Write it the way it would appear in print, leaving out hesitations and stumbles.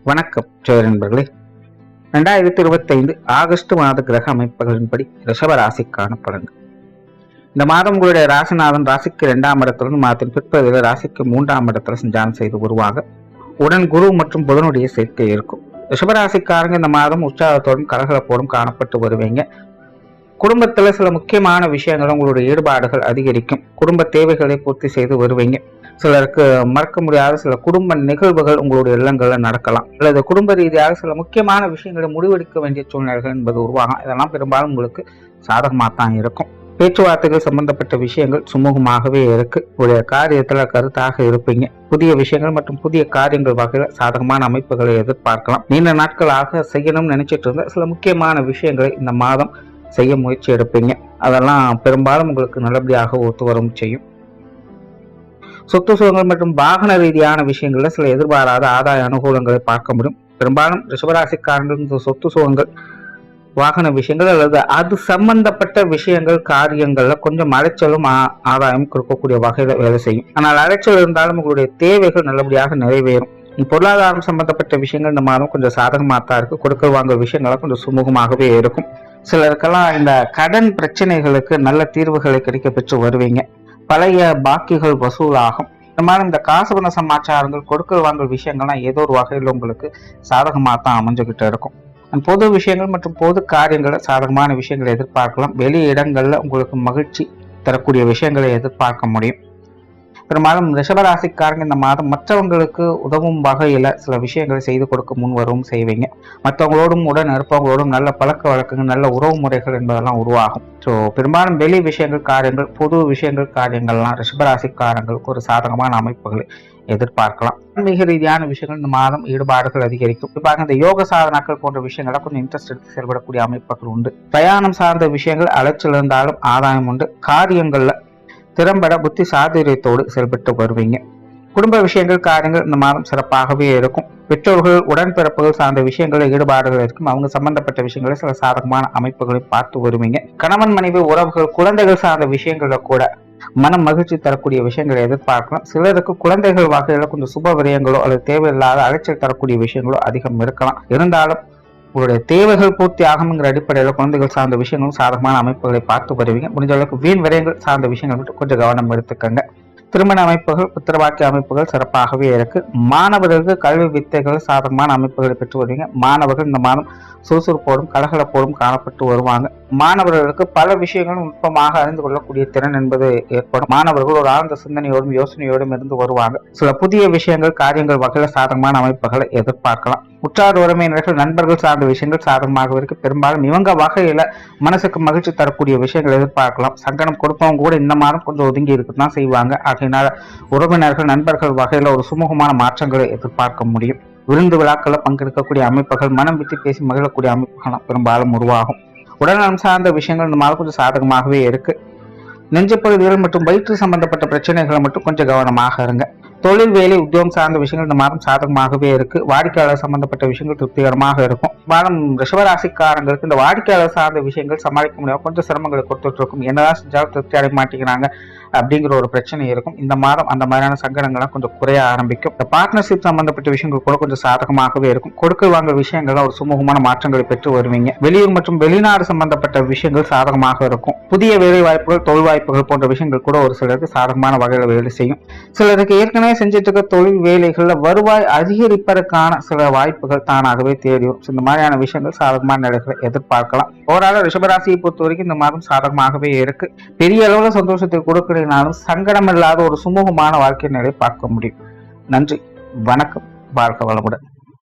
வணக்கம் ஜெய நண்பர்களே. 2025 ஆகஸ்ட் மாத கிரக அமைப்புகளின்படி ரிஷப ராசிக்கான பலன்கள். இந்த மாதம் உங்களுடைய ராசிநாதன் ராசிக்கு 2ஆம் இடத்திலிருந்து மாதத்தின் பிற்பகுதியில் ராசிக்கு 3ஆம் இடத்துல சஞ்சாரம் செய்து வருவாங்க. உடன் குரு மற்றும் புதனுடைய சேர்க்கை இருக்கும். ரிஷபராசிக்காரங்க இந்த மாதம் உற்சாகத்தோடும் கலகலப்போடும் காணப்பட்டு வருவீங்க. குடும்பத்துல சில முக்கியமான விஷயங்கள் உங்களுடைய ஈடுபாடுகள் அதிகரிக்கும். குடும்ப தேவைகளை பூர்த்தி செய்து வருவீங்க. சிலருக்கு மறக்க முடியாத சில குடும்ப நிகழ்வுகள் உங்களுடைய இல்லங்கள்ல நடக்கலாம், அல்லது குடும்ப ரீதியாக சில முக்கியமான விஷயங்களை முடிவெடுக்க வேண்டிய சூழ்நிலைகள் என்பது உருவாகும். இதெல்லாம் பெரும்பாலும் உங்களுக்கு சாதகமாக தான் இருக்கும். பேச்சுவார்த்தைகள் சம்பந்தப்பட்ட விஷயங்கள் சுமூகமாகவே இருக்கு. உங்களுடைய காரியத்துல கருத்தாக இருப்பீங்க. புதிய விஷயங்கள் மற்றும் புதிய காரியங்கள் வகையில சாதகமான அமைப்புகளை எதிர்பார்க்கலாம். நீண்ட நாட்களாக செய்யணும்னு நினைச்சிட்டு இருந்த சில முக்கியமான விஷயங்களை இந்த மாதம் செய்ய முயற்சி எடுப்பீங்க. அதெல்லாம் பெரும்பாலும் உங்களுக்கு நல்லபடியாக ஒத்து வரும் செய்யும். சொத்து சுகங்கள் மற்றும் வாகன ரீதியான விஷயங்கள்ல சில எதிர்பாராத ஆதாய அனுகூலங்களை பார்க்க முடியும். பெரும்பாலும் ரிஷபராசிக்காரர்கள் இந்த சொத்து சுகங்கள், வாகன விஷயங்கள் அல்லது அது சம்பந்தப்பட்ட விஷயங்கள் காரியங்கள்ல கொஞ்சம் அலைச்சலும் ஆதாயம் கொடுக்கக்கூடிய வகையில வேலை செய்யும். ஆனால் அலைச்சல் இருந்தாலும் உங்களுடைய தேவைகள் நல்லபடியாக நிறைவேறும். பொருளாதாரம் சம்பந்தப்பட்ட விஷயங்கள் இந்த மாதம் கொஞ்சம் சாதகமாக தான் இருக்கு. கொடுக்கல் வாங்கல் விஷயங்கள்லாம் கொஞ்சம் சுமூகமாகவே இருக்கும். சிலருக்கெல்லாம் இந்த கடன் பிரச்சனைகளுக்கு நல்ல தீர்வுகளை கிடைக்க பெற்று வருவீங்க. பழைய பாக்கிகள் வசூலாகும். இந்த மாதிரி இந்த காசு பண சமாச்சாரங்கள், கொடுக்கல் வாங்கல் விஷயங்கள்லாம் ஏதோ ஒரு வகையில் உங்களுக்கு சாதகமாக தான் அமைஞ்சுக்கிட்டு இருக்கும். பொது விஷயங்கள் மற்றும் பொது காரியங்களை சாதகமான விஷயங்களை எதிர்பார்க்கலாம். வெளி இடங்கள்ல உங்களுக்கு மகிழ்ச்சி தரக்கூடிய விஷயங்களை எதிர்பார்க்க முடியும். பெரும்பாலும் ரிஷபராசிக்காரங்க இந்த மாதம் மற்றவங்களுக்கு உதவும் வகையில சில விஷயங்களை செய்து கொடுக்க முன்வரவும் செய்வீங்க. மற்றவங்களோடும் உடன் இருப்பவங்களோடும் நல்ல பழக்க வழக்கங்கள், நல்ல உறவு முறைகள் என்பதெல்லாம் உருவாகும். ஸோ பெரும்பாலும் வெளி விஷயங்கள், காரியங்கள், பொது விஷயங்கள், காரியங்கள்லாம் ரிஷபராசிக்காரங்களுக்கு ஒரு சாதகமான அமைப்புகளை எதிர்பார்க்கலாம். ஆன்மீக ரீதியான விஷயங்கள் இந்த மாதம் ஈடுபாடுகள் அதிகரிக்கும். குறிப்பாக இந்த யோக சாதனாக்கள் போன்ற விஷயங்களை கொஞ்சம் இன்ட்ரெஸ்ட் எடுத்து செயல்படக்கூடிய அமைப்புகள் உண்டு. பிரயாணம் சார்ந்த விஷயங்கள் அலைச்சல் இருந்தாலும் ஆதாயம் உண்டு. காரியங்கள்ல திறம்பட புத்தி சாதுரியத்தோடு செயல்பட்டு வருவீங்க. குடும்ப விஷயங்கள், காரியங்கள் இந்த மாதம் சிறப்பாகவே இருக்கும். பெற்றோர்கள், உடன்பிறப்புகள் சார்ந்த விஷயங்களில் ஈடுபாடுகள் இருக்கும். அவங்க சம்பந்தப்பட்ட விஷயங்களை சில சாதகமான அமைப்புகளை பார்த்து வருவீங்க. கணவன் மனைவி உறவுகள், குழந்தைகள் சார்ந்த விஷயங்கள கூட மனம் மகிழ்ச்சி தரக்கூடிய விஷயங்களை எதிர்பார்க்கலாம். சிலருக்கு குழந்தைகள் வகையில கொஞ்சம் சுப விரயங்களோ அல்லது தேவையில்லாத அலைச்சல் தரக்கூடிய விஷயங்களோ அதிகம் இருக்கலாம். இருந்தாலும் உங்களுடைய தேவைகள் பூர்த்தி ஆகுங்கிற அடிப்படையில் குழந்தைகள் சார்ந்த விஷயங்களும் சாதகமான அமைப்புகளை பார்த்து வருவீங்க. முடிஞ்ச அளவுக்கு வீண் விரயங்கள் சார்ந்த விஷயங்கள் மட்டும் கொஞ்சம் கவனம் எடுத்துக்கங்க. திருமண அமைப்புகள், புத்திரவாக்கிய அமைப்புகள் சிறப்பாகவே இருக்கு. மாணவர்களுக்கு கல்வி வித்தைகள் சாதகமான அமைப்புகளை பெற்று வருவீங்க. மாணவர்கள் இந்த மாதம் சுறுசுறுப்போடும் கலகலப்போடும் காணப்பட்டு வருவாங்க. மாணவர்களுக்கு பல விஷயங்களும் நுட்பமாக அறிந்து கொள்ளக்கூடிய திறன் என்பது ஏற்படும். மாணவர்கள் ஒரு ஆழ்ந்த சிந்தனையோடும் யோசனையோடும் இருந்து வருவாங்க. சில புதிய விஷயங்கள், காரியங்கள் வகையில சாதகமான அமைப்புகளை எதிர்பார்க்கலாம். உற்றார் உறவினர்கள், நண்பர்கள் சார்ந்த விஷயங்கள் சாதகமாக இருக்கு. பெரும்பாலும் இவங்க வகையில மனசுக்கு மகிழ்ச்சி தரக்கூடிய விஷயங்கள் எதிர்பார்க்கலாம். சங்கடம் கொடுப்பவங்க கூட இந்த மாதம் கொஞ்சம் ஒதுங்கி இருக்குதான் செய்வாங்க. ஆகையினால உறவினர்கள், நண்பர்கள் வகையில ஒரு சுமூகமான மாற்றங்களை எதிர்பார்க்க முடியும். விருந்து விழாக்களை பங்கெடுக்கக்கூடிய அமைப்புகள், மனம் விட்டு பேசி மகிழக்கூடிய அமைப்புகள் பெரும்பாலும் உருவாகும். உடல்நலம் சார்ந்த விஷயங்கள் இந்த மாதம் கொஞ்சம் சாதகமாகவே இருக்கு. நெஞ்சு பகுதிகள் மற்றும் வயிற்று சம்பந்தப்பட்ட பிரச்சனைகளை மட்டும் கொஞ்சம் கவனமாக இருங்க. தொழில், வேலை, உத்தியோகம் சார்ந்த விஷயங்கள் இந்த மாதம் சாதகமாகவே இருக்கு. வாடிக்கையாளர் சம்பந்தப்பட்ட விஷயங்கள் திருப்திகரமாக இருக்கும். மாதம் ரிஷபராசிக்காரங்களுக்கு இந்த வாடிக்கையாளர் சார்ந்த விஷயங்கள் சமாளிக்க முடியாம கொஞ்சம் சிரமங்களை கொடுத்துட்டு இருக்கும். என்னதான் செஞ்சாலும் திருப்தி அடைய மாட்டேங்கிறாங்க அப்படிங்கிற ஒரு பிரச்சனை இருக்கும். இந்த மாதம் அந்த மாதிரியான சங்கடங்கள்லாம் கொஞ்சம் குறைய ஆரம்பிக்கும். இந்த பார்ட்னர்ஷிப் சம்பந்தப்பட்ட விஷயங்கள் கூட கொஞ்சம் சாதகமாகவே இருக்கும். கொடுக்கல் வாங்கல் விஷயங்கள்ல ஒரு சுமூகமான மாற்றங்களை பெற்று வருவீங்க. வெளியூர் மற்றும் வெளிநாடு சம்பந்தப்பட்ட விஷயங்கள் சாதகமாக இருக்கும். புதிய வேலை வாய்ப்புகள், தொழில் வாய்ப்புகள் போன்ற விஷயங்கள் கூட ஒரு சிலருக்கு சாதகமான வகையில் வேலை செய்யும். சிலருக்கு ஏற்கனவே செஞ்சுட்டு இருக்க தொழில் வேலைகள்ல வருவாய் அதிகரிப்பதற்கான சில வாய்ப்புகள் தானாகவே தேடி வரும். இந்த மாதிரியான விஷயங்கள் சாதகமான நிலைகளை எதிர்பார்க்கலாம். ஓராள ரிஷபராசியை பொறுத்த வரைக்கும் இந்த மாதம் சாதகமாகவே இருக்கு. பெரிய அளவுல சந்தோஷத்தை கொடுக்கிறனாலும் சங்கடம் இல்லாத ஒரு சுமூகமான வாழ்க்கை நிலை பார்க்க முடியும். நன்றி, வணக்கம், வாழ்க வளமுடன்.